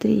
3